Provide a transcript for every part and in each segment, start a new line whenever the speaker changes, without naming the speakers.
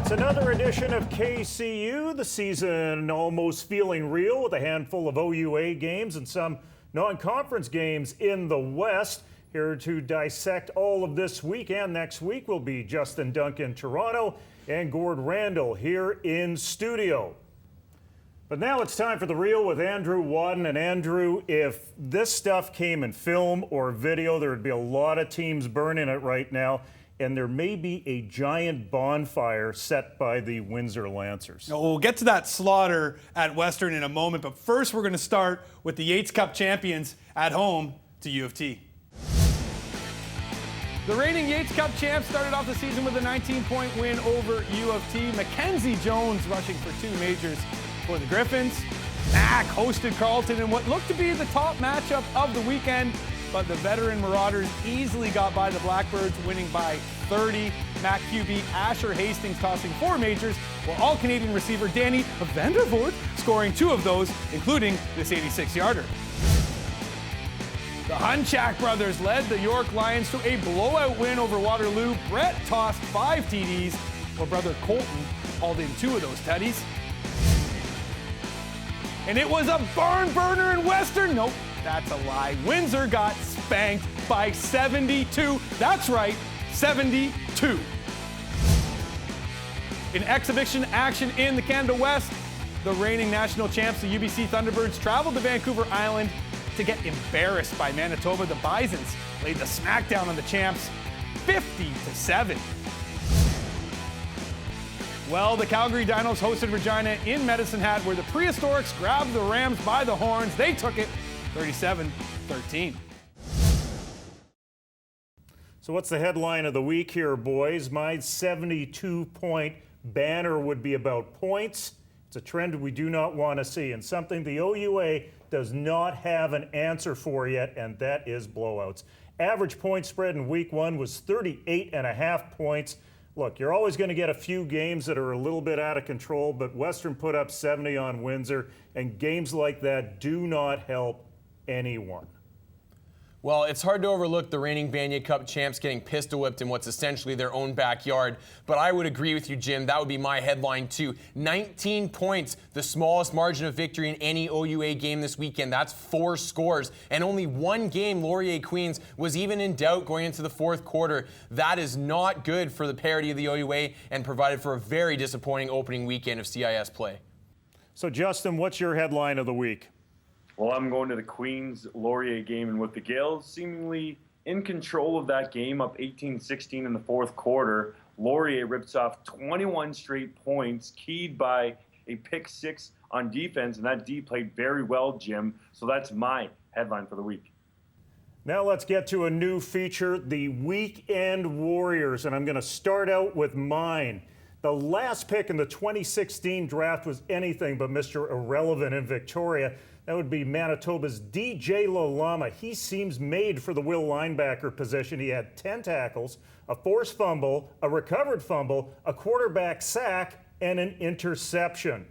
It's another edition of KCU, the season almost feeling real with a handful of OUA games and some non-conference games in the West. Here to dissect all of this week and next week will be Justin Dunk in Toronto and Gord Randall here in studio. But now it's time for The Real with Andrew Wadden. And Andrew, if this stuff came in film or video, there would be a lot of teams burning it right now. And there may be a giant bonfire set by the Windsor Lancers.
No, we'll get to that slaughter at Western in a moment, but first we're going to start with the Yates Cup champions at home to U of T. The reigning Yates Cup champs started off the season with a 19-point win over U of T. Mackenzie Jones rushing for 2 majors for the Griffins. Mac hosted Carleton in what looked to be the top matchup of the weekend, but the veteran Marauders easily got by the Blackbirds, winning by 30. Mac QB Asher Hastings tossing 4 majors, while all-Canadian receiver Danny Vandervoort scoring 2 of those, including this 86-yarder. The Hunchak brothers led the York Lions to a blowout win over Waterloo. Brett tossed 5 TDs, while brother Colton hauled in 2 of those tutties. And it was a barn burner in Western. Nope. That's a lie. Windsor got spanked by 72. That's right, 72. In exhibition action in the Canada West, the reigning national champs, the UBC Thunderbirds, traveled to Vancouver Island to get embarrassed by Manitoba. The Bisons laid the smackdown on the champs, 50-7. Well, the Calgary Dinos hosted Regina in Medicine Hat, where the Prehistorics grabbed the Rams by the horns. They took it 37-13.
So what's the headline of the week here, boys? My 72-point banner would be about points. It's a trend we do not want to see, and something the OUA does not have an answer for yet, and that is blowouts. Average point spread in week 1 was 38.5 points. Look, you're always going to get a few games that are a little bit out of control, but Western put up 70 on Windsor, and games like that do not help anyone.
Well, it's hard to overlook the reigning Vanier Cup champs getting pistol whipped in what's essentially their own backyard. But I would agree with you, Jim. That would be my headline, too. 19 points, the smallest margin of victory in any OUA game this weekend. That's 4 scores. And only 1 game, Laurier Queens, was even in doubt going into the 4th quarter. That is not good for the parity of the OUA and provided for a very disappointing opening weekend of CIS play.
So, Justin, what's your headline of the week?
Well, I'm going to the Queens-Laurier game, and with the Gales seemingly in control of that game, up 18-16 in the 4th quarter, Laurier rips off 21 straight points, keyed by a pick 6 on defense, and that D played very well, Jim. So that's my headline for the week.
Now let's get to a new feature, the Weekend Warriors, and I'm going to start out with mine. The last pick in the 2016 draft was anything but Mr. Irrelevant in Victoria. That would be Manitoba's DJ Lalama. He seems made for the will linebacker position. He had 10 tackles, a forced fumble, a recovered fumble, a quarterback sack, and an interception.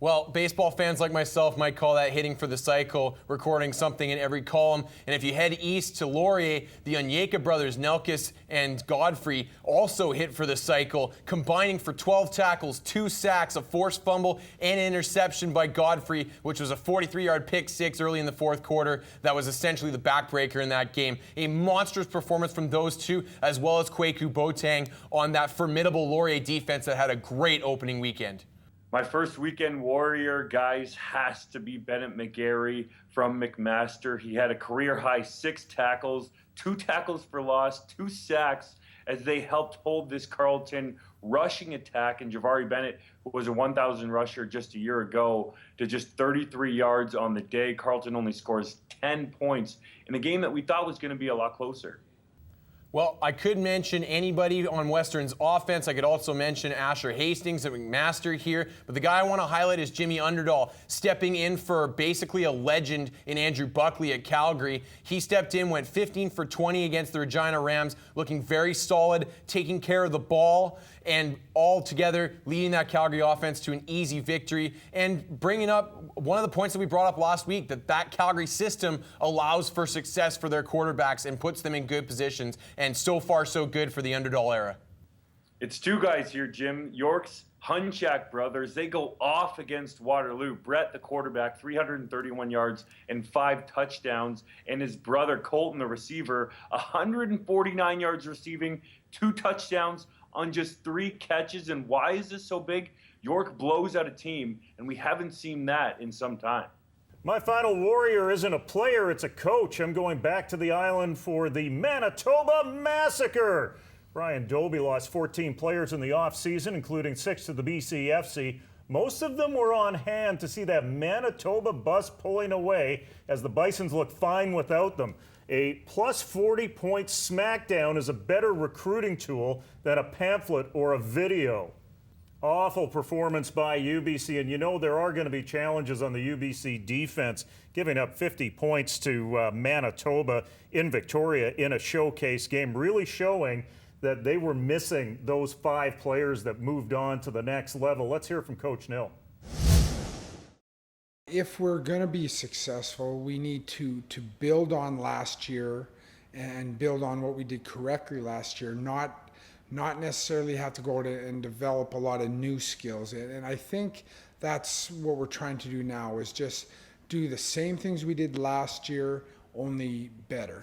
Well, baseball fans like myself might call that hitting for the cycle, recording something in every column. And if you head east to Laurier, the Onyeka brothers, Nelkis and Godfrey, also hit for the cycle, combining for 12 tackles, 2 sacks, a forced fumble, and an interception by Godfrey, which was a 43-yard pick 6 early in the 4th quarter. That was essentially the backbreaker in that game. A monstrous performance from those two, as well as Kwaku Boateng on that formidable Laurier defense that had a great opening weekend.
My first Weekend Warrior, guys, has to be Bennett McGarry from McMaster. He had a career-high 6 tackles, 2 tackles for loss, 2 sacks, as they helped hold this Carleton rushing attack. And Javari Bennett, who was a 1,000 rusher just a year ago, to just 33 yards on the day. Carleton only scores 10 points in a game that we thought was going to be a lot closer.
Well, I could mention anybody on Western's offense. I could also mention Asher Hastings at McMaster here. But the guy I want to highlight is Jimmy Underdahl, stepping in for basically a legend in Andrew Buckley at Calgary. He stepped in, went 15 for 20 against the Regina Rams, looking very solid, taking care of the ball, and all together leading that Calgary offense to an easy victory, and bringing up one of the points that we brought up last week, that Calgary system allows for success for their quarterbacks and puts them in good positions. And so far, so good for the Underdahl era.
It's two guys here, Jim. York's Hunchak brothers, they go off against Waterloo. Brett, the quarterback, 331 yards and 5 touchdowns. And his brother, Colton, the receiver, 149 yards receiving, 2 touchdowns on just 3 catches. And why is this so big? York blows out a team, and we haven't seen that in some time.
My final warrior isn't a player, it's a coach. I'm going back to the island for the Manitoba Massacre. Brian Dobie lost 14 players in the offseason, including 6 to the BCFC. Most of them were on hand to see that Manitoba bus pulling away as the Bisons look fine without them. A plus 40-point smackdown is a better recruiting tool than a pamphlet or a video. Awful performance by UBC, and you know there are going to be challenges on the UBC defense, giving up 50 points to Manitoba in Victoria in a showcase game, really showing that they were missing those 5 players that moved on to the next level. Let's hear from Coach Nill.
If we're going to be successful, we need to build on last year and build on what we did correctly last year, not necessarily have to go out and develop a lot of new skills. And I think that's what we're trying to do now, is just do the same things we did last year, only better.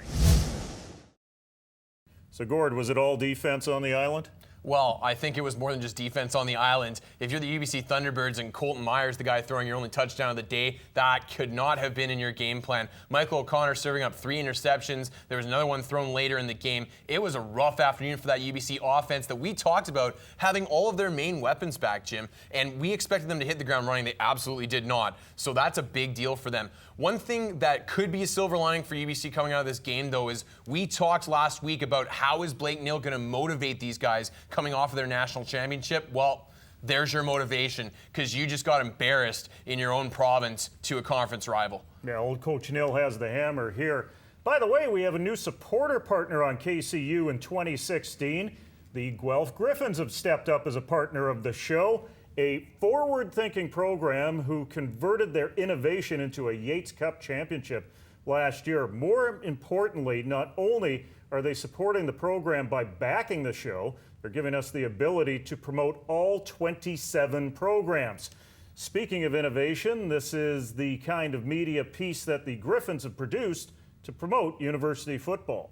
So, Gord, was it all defense on the island?
Well, I think it was more than just defense on the island. If you're the UBC Thunderbirds and Colton Myers, the guy throwing your only touchdown of the day, that could not have been in your game plan. Michael O'Connor serving up 3 interceptions. There was another one thrown later in the game. It was a rough afternoon for that UBC offense that we talked about having all of their main weapons back, Jim, and we expected them to hit the ground running. They absolutely did not. So that's a big deal for them. One thing that could be a silver lining for UBC coming out of this game, though, is we talked last week about how is Blake Neal going to motivate these guys coming off of their national championship. Well, there's your motivation, because you just got embarrassed in your own province to a conference rival.
Yeah, old Coach Nill has the hammer here. By the way, we have a new supporter partner on KCU in 2016. The Guelph Griffins have stepped up as a partner of the show, a forward-thinking program who converted their innovation into a Yates Cup championship last year. More importantly, not only are they supporting the program by backing the show, they're giving us the ability to promote all 27 programs. Speaking of innovation, this is the kind of media piece that the Griffins have produced to promote university football.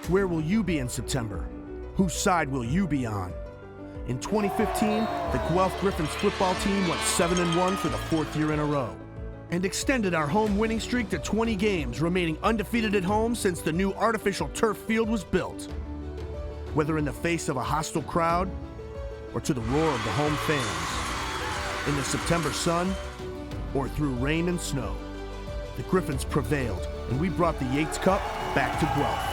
Where will you be in September? Whose side will you be on? In 2015, the Guelph Griffins football team went 7-1 for the 4th year in a row and extended our home winning streak to 20 games, remaining undefeated at home since the new artificial turf field was built. Whether in the face of a hostile crowd or to the roar of the home fans, in the September sun or through rain and snow, the Griffins prevailed, and we brought the Yates Cup back to Guelph.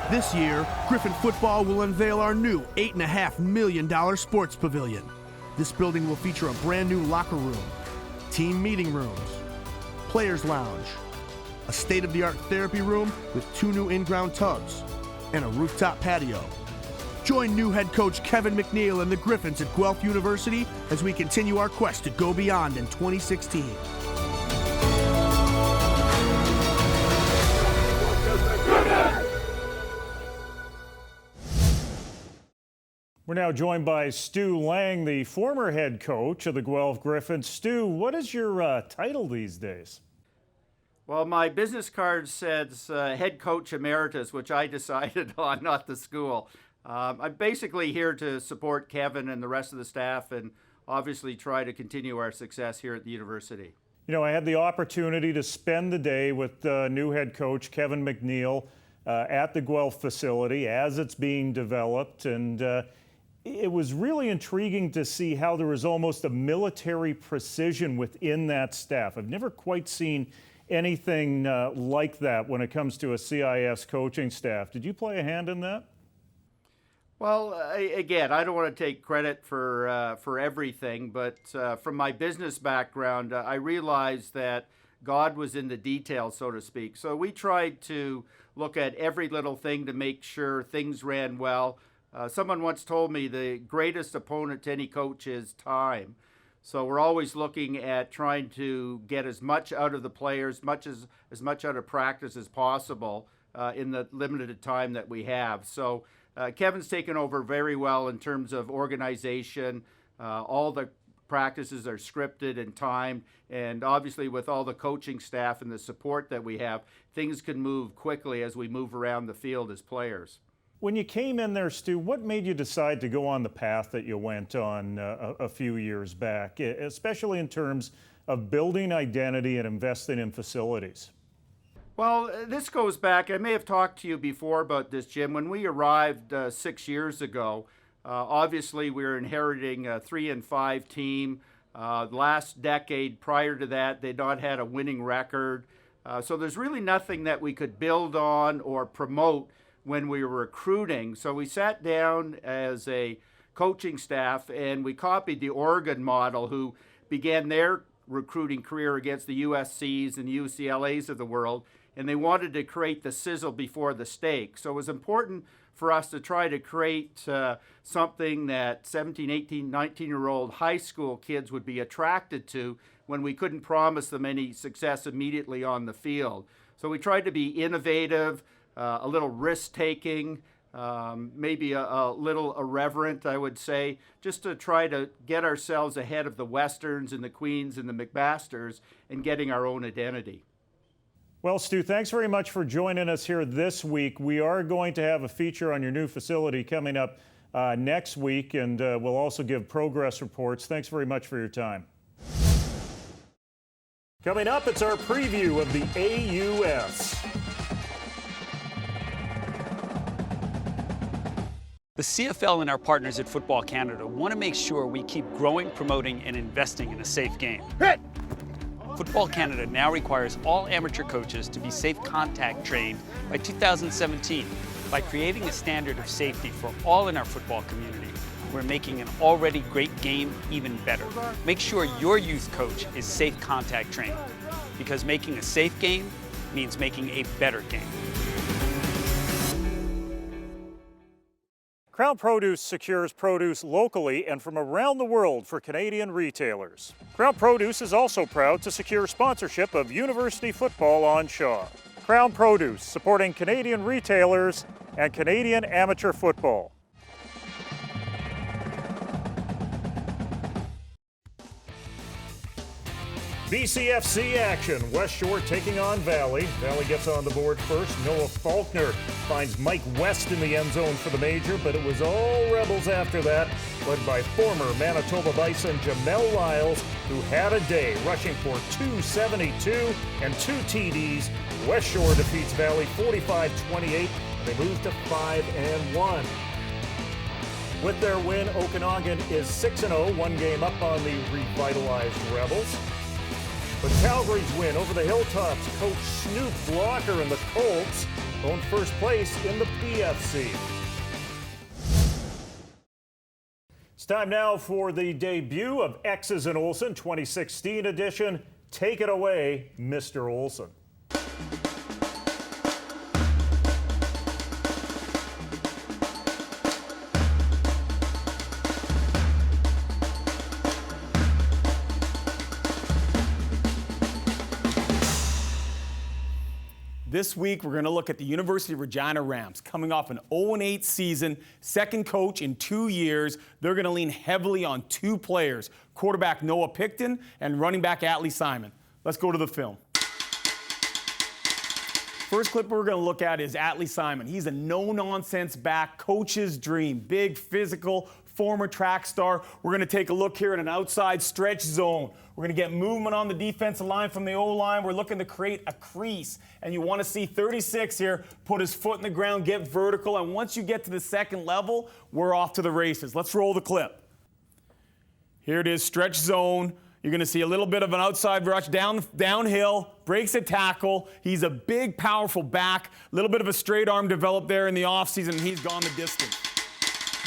This year, Griffin football will unveil our new $8.5 million sports pavilion. This building will feature a brand new locker room, team meeting rooms, players lounge, a state-of-the-art therapy room with 2 new in-ground tubs, and a rooftop patio. Join new head coach Kevin McNeil and the Griffins at Guelph University as we continue our quest to go beyond in 2016.
We're now joined by Stu Lang, the former head coach of the Guelph Griffins. Stu, what is your title these days?
Well, my business card says head coach emeritus, which I decided on, not the school. I'm basically here to support Kevin and the rest of the staff and obviously try to continue our success here at the university.
You know, I had the opportunity to spend the day with new head coach Kevin McNeil at the Guelph facility as it's being developed, and it was really intriguing to see how there was almost a military precision within that staff. I've never quite seen anything like that when it comes to a CIS coaching staff. Did you play a hand in that?
Well, again, I don't want to take credit for everything, but from my business background, I realized that God was in the details, so to speak. So we tried to look at every little thing to make sure things ran well. Someone once told me the greatest opponent to any coach is time. So we're always looking at trying to get as much out of the players, as much out of practice as possible, in the limited time that we have. So Kevin's taken over very well in terms of organization. All the practices are scripted and timed, and obviously with all the coaching staff and the support that we have, things can move quickly as we move around the field as players.
When you came in there, Stu, what made you decide to go on the path that you went on a few years back, especially in terms of building identity and investing in facilities?
Well, this goes back, I may have talked to you before about this, Jim. When we arrived 6 years ago, obviously we were inheriting a 3-5 team. Last decade prior to that, they'd not had a winning record. So there's really nothing that we could build on or promote when we were recruiting. So we sat down as a coaching staff and we copied the Oregon model, who began their recruiting career against the USCs and UCLAs of the world, and they wanted to create the sizzle before the steak. So it was important for us to try to create something that 17, 18, 19-year-old high school kids would be attracted to when we couldn't promise them any success immediately on the field. So we tried to be innovative, a little risk-taking, maybe a little irreverent, I would say, just to try to get ourselves ahead of the Westerns and the Queens and the McMasters and getting our own identity.
Well, Stu, thanks very much for joining us here this week. We are going to have a feature on your new facility coming up next week, and we'll also give progress reports. Thanks very much for your time. Coming up, it's our preview of the AUS.
The CFL and our partners at Football Canada want to make sure we keep growing, promoting, and investing in a safe game. Football Canada now requires all amateur coaches to be safe contact trained by 2017. By creating a standard of safety for all in our football community, we're making an already great game even better. Make sure your youth coach is safe contact trained, because making a safe game means making a better game.
Krown Produce secures produce locally and from around the world for Canadian retailers. Krown Produce is also proud to secure sponsorship of University Football on Shaw. Krown Produce, supporting Canadian retailers and Canadian amateur football. BCFC action. West Shore taking on Valley. Valley gets on the board first. Noah Faulkner finds Mike West in the end zone for the major, but it was all Rebels after that, led by former Manitoba Bison Jamel Lyles, who had a day, rushing for 272 and 2 TDs. West Shore defeats Valley 45-28, and they move to 5-1. With their win, Okanagan is 6-0, one game up on the revitalized Rebels. But Calgary's win over the Hilltops, Coach Snoop Blocker and the Colts own first place in the PFC. It's time now for the debut of X's and Olsen 2016 edition. Take it away, Mr. Olsen.
This week, we're going to look at the University of Regina Rams, coming off an 0-8 season, second coach in 2 years. They're going to lean heavily on 2 players, quarterback Noah Picton and running back Atlee Simon. Let's go to the film. First clip we're going to look at is Atlee Simon. He's a no-nonsense back, coach's dream, big, physical, former track star. We're going to take a look here at an outside stretch zone. We're going to get movement on the defensive line from the O-line. We're looking to create a crease. And you want to see 36 here put his foot in the ground, get vertical. And once you get to the second level, we're off to the races. Let's roll the clip. Here it is, stretch zone. You're going to see a little bit of an outside rush downhill, breaks a tackle. He's a big, powerful back. A little bit of a straight arm developed there in the offseason, and he's gone the distance.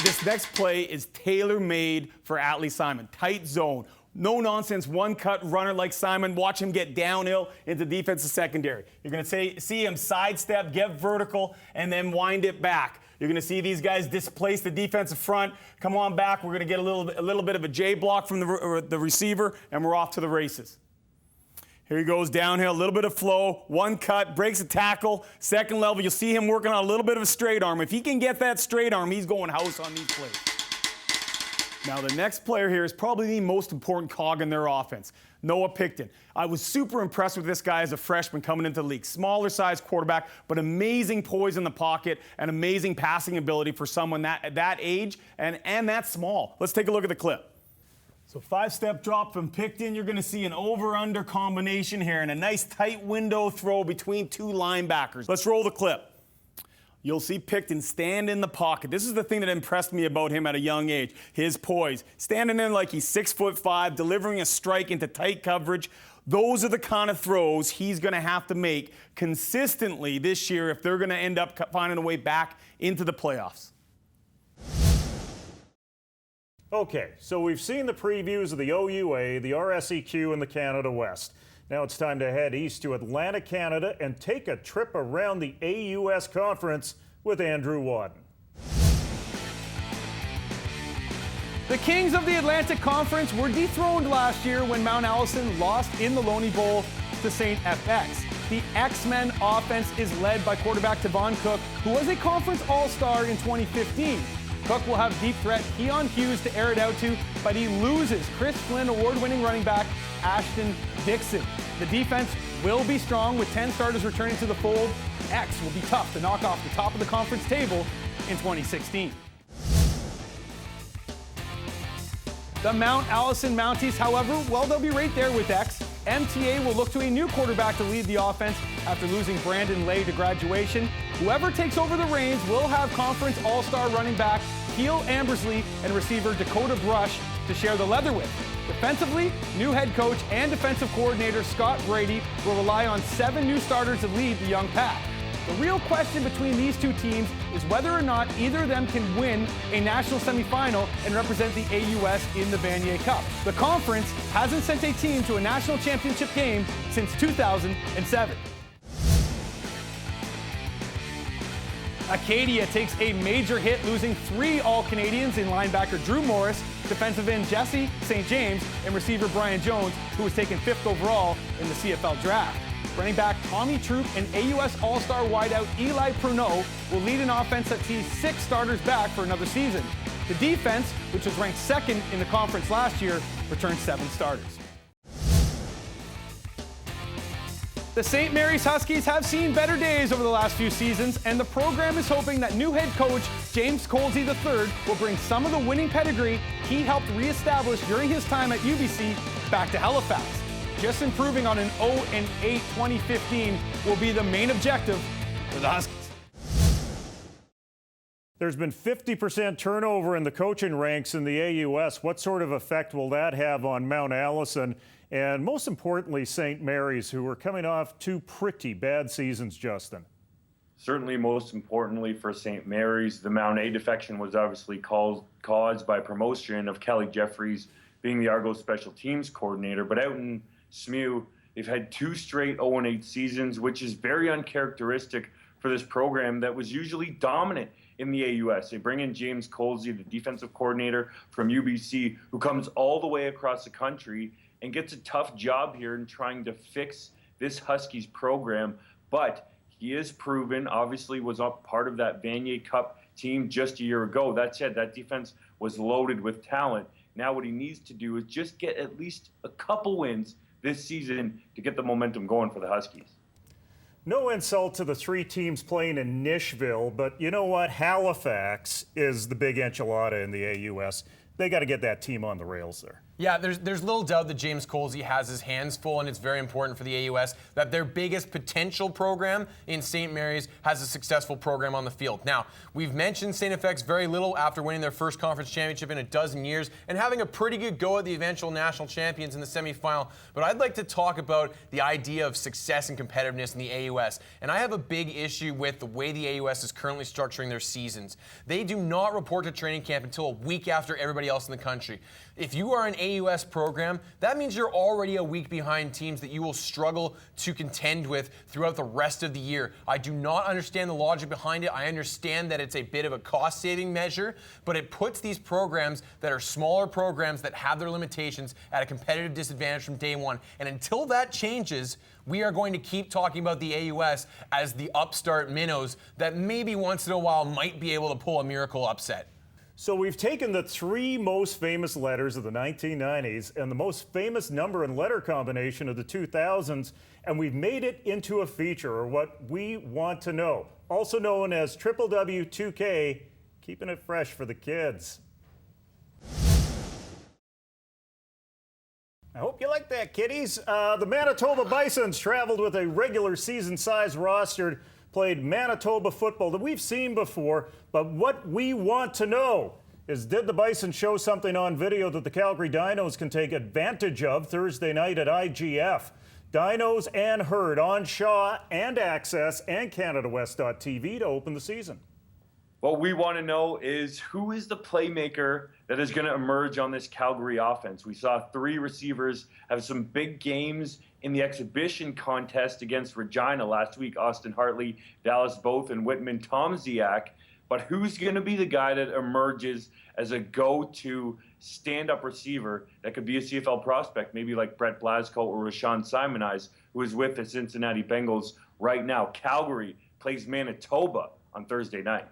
This next play is tailor-made for Atlee Simon. Tight zone. No-nonsense, one-cut runner like Simon. Watch him get downhill into defensive secondary. You're going to see him sidestep, get vertical, and then wind it back. You're going to see these guys displace the defensive front. Come on back. We're going to get a little bit of a J block from the receiver, and we're off to the races.
Here he goes downhill, a little bit of flow, one cut, breaks a tackle, second level. You'll see him working on a little bit of a straight arm. If he can get that straight arm, he's going house on these plays. Now, the next player here is probably the most important cog in their offense, Noah Picton. I was super impressed with this guy as a freshman coming into the league. Smaller size quarterback, but amazing poise in the pocket and amazing passing ability for someone that age and that small. Let's take a look at the clip. So 5-step drop from Picton. You're going to see an over-under combination here and a nice tight window throw between two linebackers. Let's roll the clip. You'll see Picton stand in the pocket. This is the thing that impressed me about him at a young age, his poise. Standing in like he's 6'5", delivering a strike into tight coverage. Those are the kind of throws he's going to have to make consistently this year if they're going to end up finding a way back into the playoffs.
Okay, so we've seen the previews of the OUA, the RSEQ, and the Canada West. Now it's time to head east to Atlantic, Canada, and take a trip around the AUS Conference with Andrew Wadden.
The Kings of the Atlantic Conference were dethroned last year when Mount Allison lost in the Loney Bowl to St. FX. The X-Men offense is led by quarterback Tavon Cook, who was a conference all-star in 2015. Cook will have deep threat Keon Hughes to air it out to, but he loses Chris Flynn award-winning running back Ashton Dixon. The defense will be strong with 10 starters returning to the fold. X will be tough to knock off the top of the conference table in 2016. The Mount Allison Mounties, however, well, they'll be right there with X. MTA will look to a new quarterback to lead the offense after losing Brandon Lay to graduation. Whoever takes over the reins will have conference all-star running back Keel Ambersley and receiver Dakota Brush to share the leather with. Defensively, new head coach and defensive coordinator Scott Brady will rely on 7 new starters to lead the young pack. The real question between these two teams is whether or not either of them can win a national semifinal and represent the AUS in the Vanier Cup. The conference hasn't sent a team to a national championship game since 2007. Acadia takes a major hit, losing 3 All-Canadians in linebacker Drew Morris, defensive end Jesse St. James, and receiver Brian Jones, who was taken 5th overall in the CFL draft. Running back Tommy Troop and AUS All-Star wideout Eli Pruneau will lead an offense that sees 6 starters back for another season. The defense, which was ranked 2nd in the conference last year, returned 7 starters. The St. Mary's Huskies have seen better days over the last few seasons, and the program is hoping that new head coach James Colsey III will bring some of the winning pedigree he helped reestablish during his time at UBC back to Halifax. Just improving on an 0-8 2015 will be the main objective for the Huskies.
There's been 50% turnover in the coaching ranks in the AUS. What sort of effect will that have on Mount Allison and, most importantly, St. Mary's, who are coming off 2 pretty bad seasons, Justin?
Certainly, most importantly for St. Mary's, the Mount A defection was obviously caused by promotion of Kelly Jeffries being the Argos special teams coordinator. But out in SMU, they've had 2 straight 0-8 seasons, which is very uncharacteristic for this program that was usually dominant in the AUS. They bring in James Colsey, the defensive coordinator from UBC, who comes all the way across the country and gets a tough job here in trying to fix this Huskies program. But he is proven, obviously was a part of that Vanier Cup team just a year ago. That said, that defense was loaded with talent. Now what he needs to do is just get at least a couple wins this season to get the momentum going for the Huskies.
No insult to the 3 teams playing in Nishville, but you know what? Halifax is the big enchilada in the AUS. They got to get that team on the rails there.
Yeah, there's little doubt that James Colsey has his hands full, and it's very important for the AUS that their biggest potential program in St. Mary's has a successful program on the field. Now, we've mentioned St. FX very little after winning their first conference championship in a dozen years and having a pretty good go at the eventual national champions in the semifinal. But I'd like to talk about the idea of success and competitiveness in the AUS. And I have a big issue with the way the AUS is currently structuring their seasons. They do not report to training camp until a week after everybody else in the country. If you are an AUS program, that means you're already a week behind teams that you will struggle to contend with throughout the rest of the year. I do not understand the logic behind it. I understand that it's a bit of a cost-saving measure, but it puts these programs that are smaller programs that have their limitations at a competitive disadvantage from day one. And until that changes, we are going to keep talking about the AUS as the upstart minnows that maybe once in a while might be able to pull a miracle upset.
So we've taken the three most famous letters of the 1990s and the most famous number and letter combination of the 2000s, and we've made it into a feature, or what we want to know, also known as W2K, keeping it fresh for the kids. I hope you like that, kiddies. The Manitoba Bisons traveled with a regular season-size roster, played Manitoba football that we've seen before, but what we want to know is, did the Bison show something on video that the Calgary Dinos can take advantage of Thursday night at IGF? Dinos and Herd on Shaw and Access and CanadaWest.tv to open the season.
What we want to know is, who is the playmaker that is going to emerge on this Calgary offense? We saw three receivers have some big games in the exhibition contest against Regina last week. Austin Hartley, Dallas Both, and Whitman Tomziak. But who's going to be the guy that emerges as a go-to stand-up receiver that could be a CFL prospect, maybe like Brett Blasco or Rashawn Simonize, who is with the Cincinnati Bengals right now? Calgary plays Manitoba on Thursday night.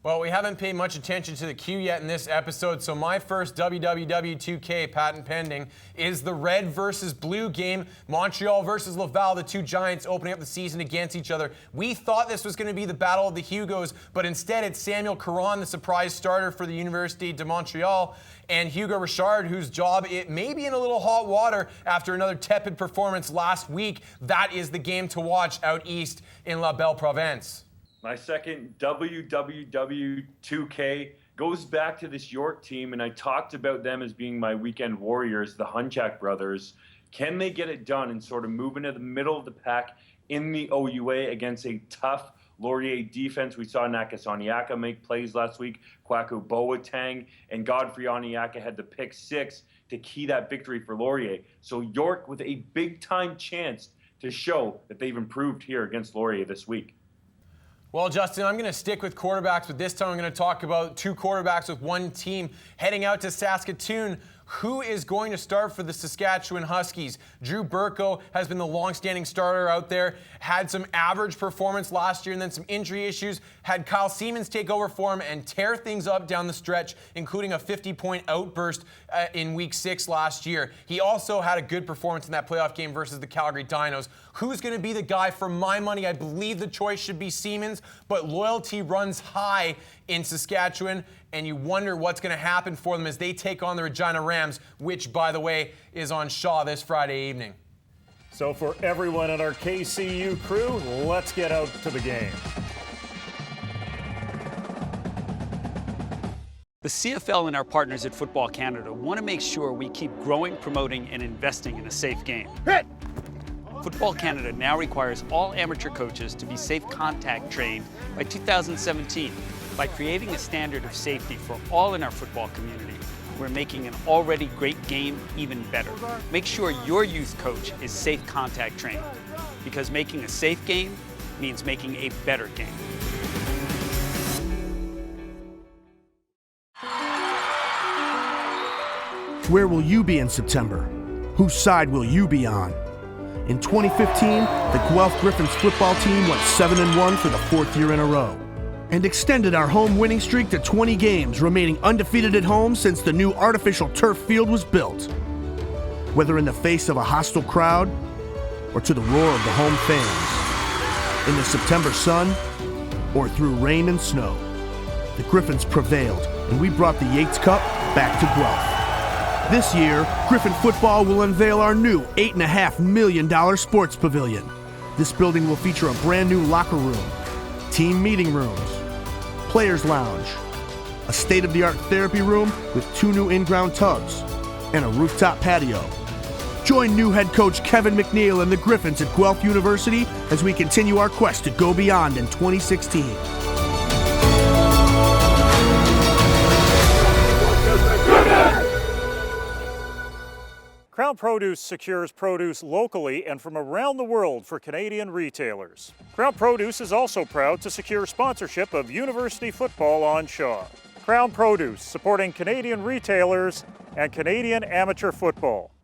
Well, we haven't paid much attention to the queue yet in this episode, so my first WWW2K, patent pending, is the red versus blue game. Montreal versus Laval, the two giants opening up the season against each other. We thought this was going to be the battle of the Hugos, but instead it's Samuel Caron, the surprise starter for the Université de Montreal, and Hugo Richard, whose job it may be in a little hot water after another tepid performance last week. That is the game to watch out east in La Belle Province.
My second WWW2K goes back to this York team, and I talked about them as being my weekend warriors, the Hunchak brothers. Can they get it done and sort of move into the middle of the pack in the OUA against a tough Laurier defense? We saw Nakas Onyeka make plays last week. Kwaku Boateng and Godfrey Onyeka had the pick six to key that victory for Laurier. So York with a big-time chance to show that they've improved here against Laurier this week.
Well, Justin, I'm going to stick with quarterbacks, but this time I'm going to talk about two quarterbacks with one team heading out to Saskatoon. Who is going to start for the Saskatchewan Huskies? Drew Burko has been the long-standing starter out there, had some average performance last year and then some injury issues, had Kyle Siemens take over for him and tear things up down the stretch, including a 50-point outburst in Week 6 last year. He also had a good performance in that playoff game versus the Calgary Dinos. Who's going to be the guy? For my money, I believe the choice should be Siemens, but loyalty runs high in Saskatchewan, and you wonder what's going to happen for them as they take on the Regina Rams, which, by the way, is on Shaw this Friday evening.
So for everyone in our KCU crew, let's get out to the game.
The CFL and our partners at Football Canada want to make sure we keep growing, promoting, and investing in a safe game.
Hit!
Football Canada now requires all amateur coaches to be safe contact trained by 2017. By creating a standard of safety for all in our football community, we're making an already great game even better. Make sure your youth coach is safe contact trained, because making a safe game means making a better game.
Where will you be in September? Whose side will you be on? In 2015, the Guelph Griffins football team went 7-1 for the fourth year in a row, and extended our home winning streak to 20 games, remaining undefeated at home since the new artificial turf field was built. Whether in the face of a hostile crowd or to the roar of the home fans, in the September sun or through rain and snow, the Griffins prevailed, and we brought the Yates Cup back to Guelph. This year, Griffin football will unveil our new $8.5 million sports pavilion. This building will feature a brand new locker room, team meeting rooms, players lounge, a state-of-the-art therapy room with 2 new in-ground tubs, and a rooftop patio. Join new head coach Kevin McNeil and the Griffins at Guelph University as we continue our quest to go beyond in 2016.
Krown Produce secures produce locally and from around the world for Canadian retailers. Krown Produce is also proud to secure sponsorship of university football on Shaw. Krown Produce, supporting Canadian retailers and Canadian amateur football.